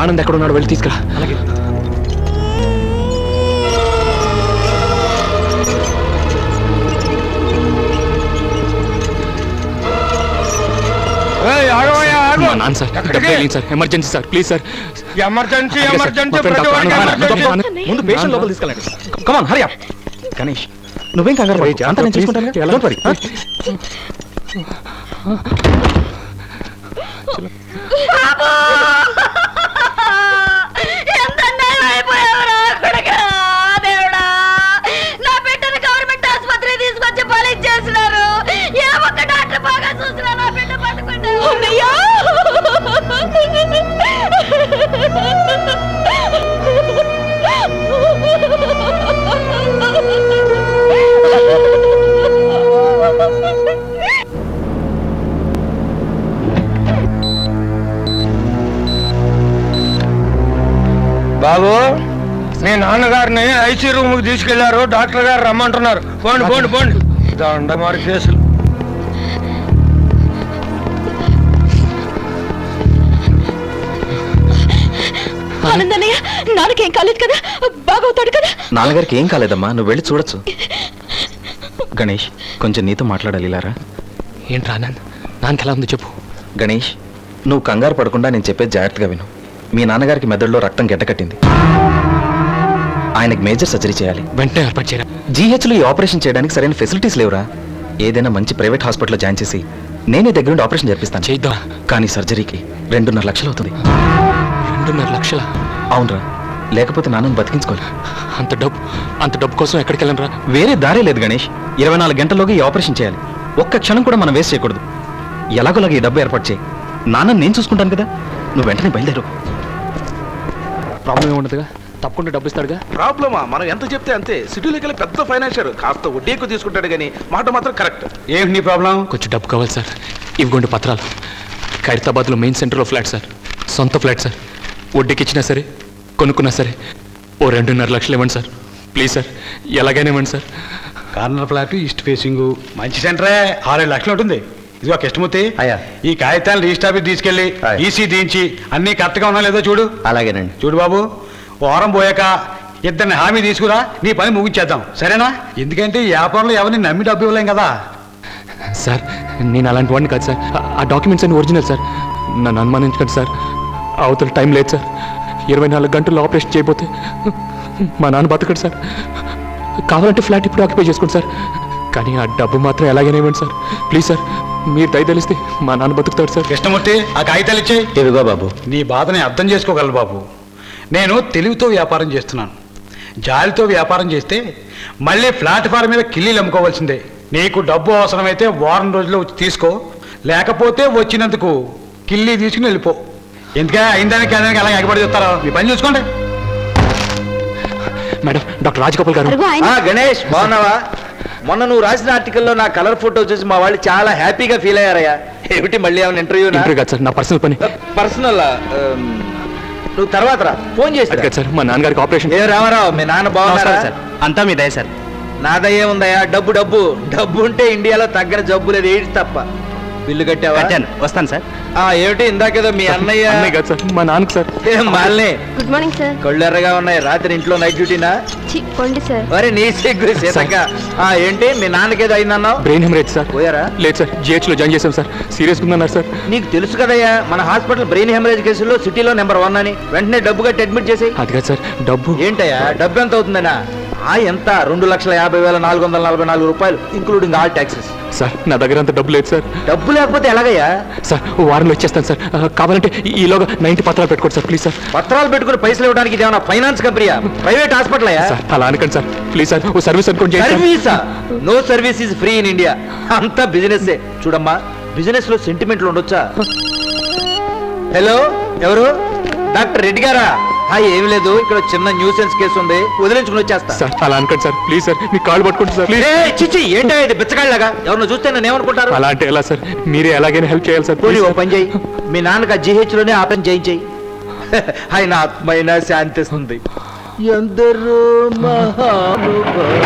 ఆనంద్ ఎక్కడ ఉన్నాడు, వెళ్ళి తీసుకురా. అలాగే. నాన్న sir, sir emergency sir, please sir. Emergency ముందు పేషెంట్ లోపల తీసుకెళ్ళండి. కమాన్ హరి అప్. గణేష్ నువ్వేం కంగారు పడకు, అంతా నేను చూసుకుంటాను. Don't worry. బాబు, మీ నాన్నగారిని ఐసీ రూమ్ కి తీసుకెళ్లారు, డాక్టర్ గారు రమ్మంటున్నారు. పోండి పోండి పోండి. దండమారి కేసులు. ఆనందన్నయ్య, నాన్నకేం కాలేదు కదా? బాగవుతాడు కదా? నాన్నగారికి ఏం కాలేదమ్మా, నువ్వు వెళ్ళి చూడొచ్చు. గణేష్ కొంచెం నీతో మాట్లాడాలి, ఇలారా. ఏంట్రా ఆనంద్, నాన్నకి ఎలా ఉంది చెప్పు. గణేష్ నువ్వు కంగారు పడకుండా నేను చెప్పేది జాగ్రత్తగా విను. మీ నాన్నగారికి మెదడులో రక్తం గడ్డకట్టింది. ఆయనకి మేజర్ సర్జరీ చేయాలి, వెంటనే ఏర్పాటు చేయాలి. జీహెచ్లో ఈ ఆపరేషన్ చేయడానికి సరైన ఫెసిలిటీస్ లేవురా. ఏదైనా మంచి ప్రైవేట్ హాస్పిటల్లో జాయిన్ చేసి నేనే దగ్గరుండి ఆపరేషన్ జరిపిస్తాను. చేద్దాం, కానీ సర్జరీకి 2.5 లక్షలు అవుతుంది. 2.5 లక్షలా? అవునరా, లేకపోతే నాన్నని బతికించుకోవాలి. అంత డబ్బు కోసం ఎక్కడికి వెళ్ళనరా? వేరే దారే లేదు గణేష్. 24 గంటల్లోగా ఈ ఆపరేషన్ చేయాలి. ఒక్క క్షణం కూడా మనం వేస్ట్ చేయకూడదు. ఎలాగోలాగా ఈ డబ్బు ఏర్పాటు చేయి. నాన్నని నేను చూసుకుంటాను కదా, నువ్వు వెంటనే బయలుదేరు. ప్రాబ్లం ఏముండదుగా, తప్పకుండా డబ్బు ఇస్తాడుగా. ప్రాబ్లమా? మనం ఎంత చెప్తే అంతే. సిటీలోకి వెళ్ళి పెద్ద ఫైనాన్షియర్, కాస్త వడ్డీ ఎక్కువ తీసుకుంటాడు కానీ మాట మాత్రం కరెక్ట్. ఏంటి నీ ప్రాబ్లం? కొంచెం డబ్బు కావాలి సార్. ఇవిగోండి పత్రాలు. ఖైరతాబాద్లో మెయిన్ సెంటర్లో ఫ్లాట్ సార్, సొంత ఫ్లాట్ సార్. వడ్డీకి ఇచ్చినా సరే, కొనుక్కున్నా సరే ఓ 2.5 లక్షలు ఇవ్వండి సార్, ప్లీజ్ సార్. ఎలాగైనా ఇవ్వండి sir. Corner flat, east facing, మంచి సెంటరే. 6-7 లక్షలు ఉంటుంది. ఇదిగో కృష్ణమూర్తి, ఈ కాగితాలు రిజిస్టర్ ఆఫీస్ తీసుకెళ్ళి ఈసీ దించి అన్ని కరెక్ట్గా ఉన్నా లేదో చూడు. అలాగేనండి. చూడు బాబు, వారం పోయాక ఇద్దరిని హామీ తీసుకురా, నీ పని ముగించేద్దాం, సరేనా? ఎందుకంటే ఈ వ్యాపారంలో ఎవరిని నమ్మి డబ్బు ఇవ్వలేం కదా. సార్ నేను అలాంటి వాడిని కాదు సార్. ఆ డాక్యుమెంట్స్ అన్ని ఒరిజినల్ సార్. నన్ను అనుమానించకండి సార్. అవతల టైం లేదు సార్. 24 గంటల్లో ఆపరేషన్ చేయబోతే మా నాన్న బతకడు సార్. కావాలంటే ఫ్లాట్ ఇప్పుడు ఆక్యుపై చేసుకోండి సార్, కానీ ఆ డబ్బు మాత్రం ఎలాగైనా ఇవ్వండి సార్, ప్లీజ్ సార్. మీరు దయ తెలిస్తే మా నాన్న బతుకుతాడు సార్. కృష్ణమూర్తి, ఆ కాగితాలు ఇచ్చేయి. ఎదుగో బాబు, నీ బాధని అర్థం చేసుకోగలరు బాబు. నేను తెలివితో వ్యాపారం చేస్తున్నాను. జాలితో వ్యాపారం చేస్తే మళ్ళీ ప్లాట్ఫారం మీద కిల్లీలు అమ్ముకోవాల్సిందే. నీకు డబ్బు అవసరమైతే వారం రోజుల్లో వచ్చి తీసుకో, లేకపోతే వచ్చినందుకు కిల్లీ తీసుకుని వెళ్ళిపో. ఎందుకంటే అయిందానికి అయిందానికి అలా ఎగబడి చెప్తారో, మీ పని చూసుకోండి. మేడం, డాక్టర్ రాజగోపాల్ గారు. గణేష్, బాగున్నావా? మొన్న నువ్వు రాసిన ఆర్టికల్లో నా కలర్ ఫోటో చూసి మా వాళ్ళు చాలా హ్యాపీగా ఫీల్ అయ్యారయ్యా. ఏమిటి మళ్ళీ ఏమైనా ఇంటర్వ్యూ కాదు సార్, నా పర్సనల్ పని. పర్సనల్? నువ్వు తర్వాత రా, ఫోన్ చేసి సార్. మా నాన్నగారికి ఆపరేషన్. ఏ రామారావు, మీ నాన్న బాగున్నారా సార్? అంతా మీ దయ సార్. నా దయ ఉందయ్యా. డబ్బు డబ్బు డబ్బు ఉంటే ఇండియాలో తగ్గని జబ్బు లేదు, ఏది తప్ప. బిల్లు కట్టావా? వస్తాను సార్. ఏమిటి ఇందాకేదో మీ అన్నయ్య? కాదు సార్, మా నాన్నకు సార్. మాల్ని. Good morning sir. కళ్ళు ఎర్రగా ఉన్నాయి, రాత్రి ఇంట్లో నైట్ డ్యూటీనా? సార్. మరి నీ సిగ్గు సీతక్క. ఏంటి మీ నాన్నకేదో అయిందన్నావు? Brain haemorrhage sir. పోయారా? లేదు సార్, GH లో జాయిన్ చేశాం సార్. సీరియస్గా ఉందన్నారు సార్. నీకు తెలుసు కదయ్యా, మన హాస్పిటల్ బ్రెయిన్ హెమరేజ్ కేసులో సిటీలో నెంబర్ 1 అని. వెంటనే డబ్బు కట్టి అడ్మిట్ చేసేయి. అది కాదు సార్, డబ్బు. ఏంటయ్యా డబ్బు ఎంత అవుతుందనా? ఎంత? 2,50,444 రూపాయలు, ఇంక్లూడింగ్ ఆల్ ట్యాక్సెస్. సార్ నా దగ్గర అంత డబ్బు లేదు సార్. డబ్బు లేకపోతే ఎలాగయ్యా? సార్ వారంలో ఇచ్చేస్తాను సార్. కావాలంటే ఈలోగా 90 పత్రాలు పెట్టుకోండి సార్, ప్లీజ్ సార్. పత్రాలు పెట్టుకుని పైసలు ఇవ్వడానికి ఇదేమన్నా ఫైనాన్స్ కంపెనీయా? ప్రైవేట్ హాస్పిటల్ అయ్యా? సార్ అలా అనకండి సార్, ప్లీజ్ సార్. ఓ సర్వీస్ అనుకోండి. సర్వీసా? No service is free in India. అంతా బిజినెస్. చూడమ్మా, బిజినెస్ లో సెంటిమెంట్లు ఉండొచ్చా? హలో, ఎవరు? డాక్టర్ రెడ్డి గారా? ఏమి లేదు, ఇక్కడ చిన్న న్యూసెన్స్ కేసు ఉంది, వదిలించుకుని వచ్చేస్తా. సార్ అలా అనకండి సార్, ప్లీజ్ సార్. మీ కాళ్ళు పట్టుకుంటారు సార్. చిచ్చి, ఏంటంటే బిచ్చకాళ్ళగా ఎవరిని చూస్తే నన్ను ఏమనుకుంటారు? అలా అంటే ఎలా సార్? మీరే ఎలాగైనా హెల్ప్ చేయాలి సార్. ఓ పని చేయి, మీ నాన్నకు GH లోనే ఆపరేషన్ చేయించేయి. ఆయన ఆత్మైన శాంతిస్తుంది. ఎందరో మహానుభావులు.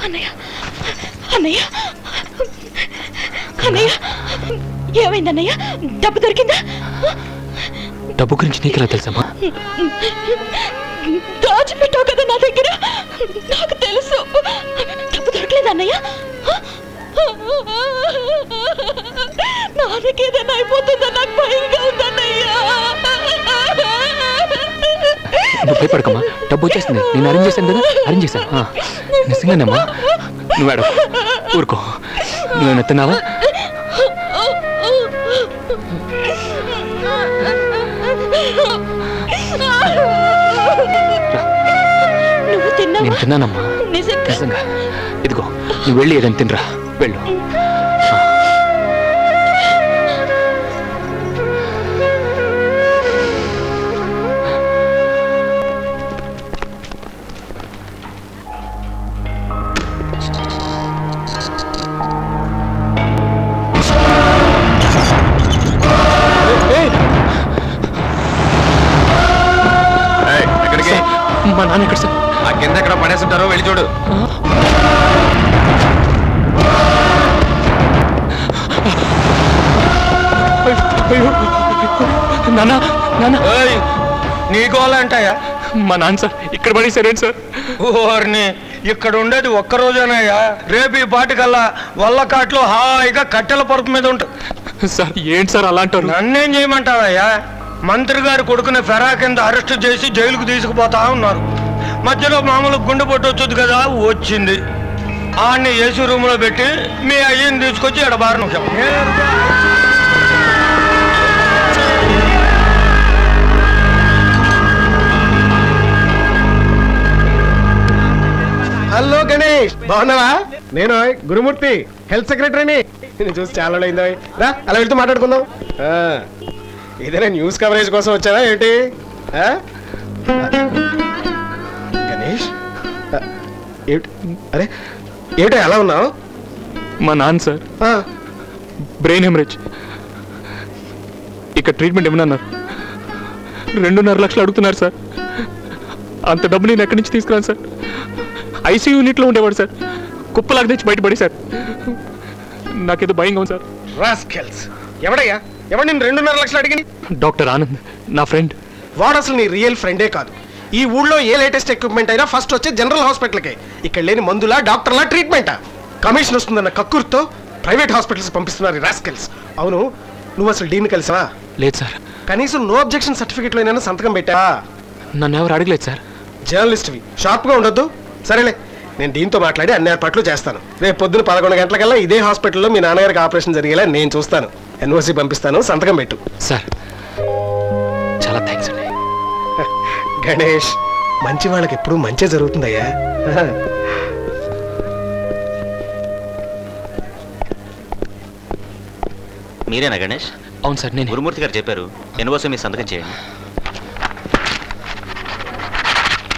అన్నయ్య అన్నయ్య అన్నయ్య ఏమైంది అన్నయ్య? డబ్బు దొరికిందా? డబ్బు గురించి నీకెలా తెలుసమ్మా? దాచిపెట్టావు కదా నా దగ్గర, నాకు తెలుసు. డబ్బు దొరకలేదు అన్నయ్య. నాన్నకేదైనా అయిపోతుందా నాకు భయంగా ఉందన్నయ్యా. నువ్వు భయపడకమ్మా, డబ్బు వచ్చేస్తుంది. నేను అరేంజ్ చేశాను కదా, అరేంజ్ చేశాను. నిజంగానమ్మా, నువ్వు అడగ ఊరుకో. నువ్వేమైనా తిన్నావా? నువ్వు తిన్నావా? నేను తిన్నానమ్మా, నిజంగా. ఇదిగో నువ్వు వెళ్ళి ఏదైనా తినరా, వెళ్ళు. మా నాన్న ఎక్కడ సార్? ఆ కింద ఎక్కడ పడేస్తుంటారో వెళ్ళి చూడు. నాన్న నాన్న, నీకోవాలంటాయా? మా నాన్న సార్ ఇక్కడ పడేసారేంటి సార్? ఓర్ని ఇక్కడ ఉండేది ఒక్కరోజేనాయా? రేపు ఈ పాటికల్లా వల్లకాట్లో హాయిగా కట్టెల పరుపు మీద ఉంటుంది సార్. ఏంటి సార్ అలా అంటారు? నన్నేం చేయమంటావయ్యా? మంత్రి గారు కొడుకుని ఫెరా కింద అరెస్ట్ చేసి జైలుకు తీసుకుపోతా ఉన్నారు. మధ్యలో మామూలు గుండెపోటు వచ్చుద్ది కదా, వచ్చింది. ఆడిని ఏసీ రూమ్ లో పెట్టి మీ అయ్యని తీసుకొచ్చి ఇక్కడ బారిన ఉంచాం. హలో గణేష్, బాగున్నావా? నేను గురుమూర్తి, హెల్త్ సెక్రటరీని. నేను చూసి చాలా అయిందా. రా అలా వెళ్తూ మాట్లాడుకుందాం. ఏదైనా న్యూస్ కవరేజ్ కోసం వచ్చారా ఏంటి? గణేష్, అరే ఏమిటో ఎలా ఉన్నావు? మా నాన్న సార్ బ్రెయిన్ హెమరేజ్. ఇక్కడ ట్రీట్మెంట్ ఏమన్నారు? 2.5 లక్షలు అడుగుతున్నారు సార్. అంత డబ్బు నేను ఎక్కడి నుంచి తీసుకురాను సార్? ఐసీయూ యూనిట్లో ఉండేవాడు సార్, కుప్పలాగా తెచ్చి బయటపడి సార్. నాకేదో భయంగా ఉంది సార్. రాస్కెల్స్, ఎవడయ్యా? ఎవడు నేను 2.5 లక్షలు అడిగింది? డాక్టర్ ఆనంద్, నా ఫ్రెండ్. వాడు అసలు నీ రియల్ ఫ్రెండే కాదు. ఈ ఊళ్ళో ఏ లేటెస్ట్ ఎక్విప్మెంట్ అయినా ఫస్ట్ వచ్చే జనరల్ హాస్పిటల్కే. ఇక్కడ లేని మందులా, డాక్టర్లా, ట్రీట్మెంటా? కమిషన్ వస్తుందన్న కక్కుర్తో ప్రైవేట్ హాస్పిటల్స్ పంపిస్తున్నారు రాస్కెల్స్. అవును, నువ్వు అసలు డీన్ కలిసావా? లేదు సార్. కనీసం నో అబ్జెక్షన్ సర్టిఫికెట్లో అయినా సంతకం పెట్టా? నన్ను ఎవరు అడగలేదు సార్. జర్నలిస్ట్వి, షార్ప్గా ఉండొద్దు. సరేలే, నేను దీంతో మాట్లాడి అన్ని ఏర్పాట్లు చేస్తాను. రేపు పొద్దున 11 గంటలకల్లా ఇదే హాస్పిటల్లో మీ నాన్నగారికి ఆపరేషన్ జరిగేలా నేను చూస్తాను. ఎన్ఓసి పంపిస్తాను, సంతకం పెట్టు. సార్ చాలా థ్యాంక్స్ అండి. గణేష్, మంచి వాళ్ళకి ఎప్పుడు మంచి జరుగుతుందయ్యా. మీరేనా గణేష్? అవును సార్, నేను. గురుమూర్తి గారు చెప్పారు ఎన్ఓసి మీ సంతకం చేయండి.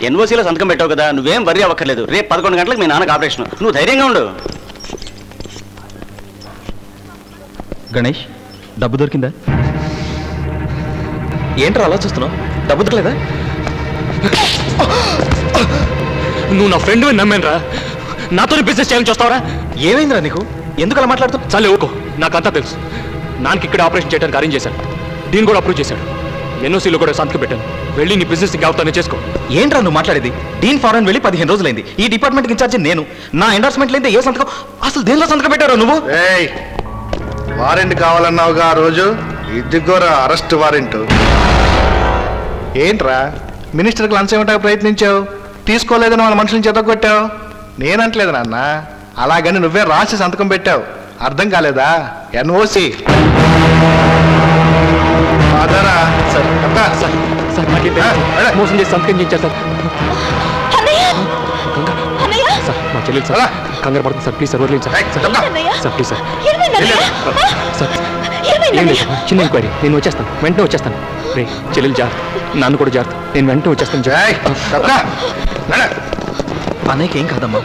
ఎన్ఓసీలో సంతకం పెట్టావు కదా, నువ్వేం వర్రీ అవ్వక్కర్లేదు. రేపు 11 గంటలకు మీ నాన్నకు ఆపరేషన్. నువ్వు ధైర్యంగా ఉండు. గణేష్, డబ్బు దొరికిందా? ఏంట్రా అలా చూస్తున్నావు? డబ్బు దొరకలేదా? నువ్వు నా ఫ్రెండ్ నమ్మాను రా. నాతో బిజినెస్ చేయాలని చూస్తావరా? ఏమైందిరా నీకు? ఎందుకు అలా మాట్లాడుతావు? చాలే ఊకో, నాకంతా తెలుసు. నాన్నకి ఇక్కడ ఆపరేషన్ చేయడానికి అరేంజ్ చేశాను. దీన్ని కూడా అప్రూవ్ చేశాడు. ఎన్ఓసీలో కూడా సంతకం పెట్టాను. వెళ్ళి నీ బిజినెస్ అవుతానే చేసుకో. ఏంట్రా నువ్వు మాట్లాడేది? డీన్ ఫారెన్ వెళ్ళి 15 రోజులైంది. ఈ డిపార్ట్మెంట్కి ఇన్ఛార్జ్ నేను. నా ఎండార్స్మెంట్ లేదే ఏ సంతకం? అసలు దేనిలో సంతకం పెట్టారో నువ్వు? వారెంట్ కావాలన్నావుగా ఆ రోజు, ఇదిగోరా అరెస్ట్ వారెంట్. ఏంట్రా మినిస్టర్కి లంచం ఇవ్వడానికి ప్రయత్నించావు, తీసుకోలేదని వాళ్ళ మనుషులను చెతగొట్టావు. నేనంటలేదు నాన్న, అలాగని నువ్వే రాసి సంతకం పెట్టావు. అర్థం కాలేదా? ఎన్ఓసి అదరా. సార్ సార్ సార్ మోసం చేసి సంతకం చేయించారు సార్. సార్ మా చెల్లెలు సార్ కంగారు పడుతుంది సార్. ప్లీజ్ సార్ వదిలేదు sir. Sir please sir. Sir ఏం లేదు సార్, చిన్న ఎంక్వైరీ. నేను వచ్చేస్తాను, వెంటనే వచ్చేస్తాను. రే చెల్లెలు జాగ్రత్త, నాన్న కూడా జాగ్రత్త. నేను వెంటనే వచ్చేస్తాను. అన్నయ్యకి అన్నయ్యకి ఏం కాదమ్మా.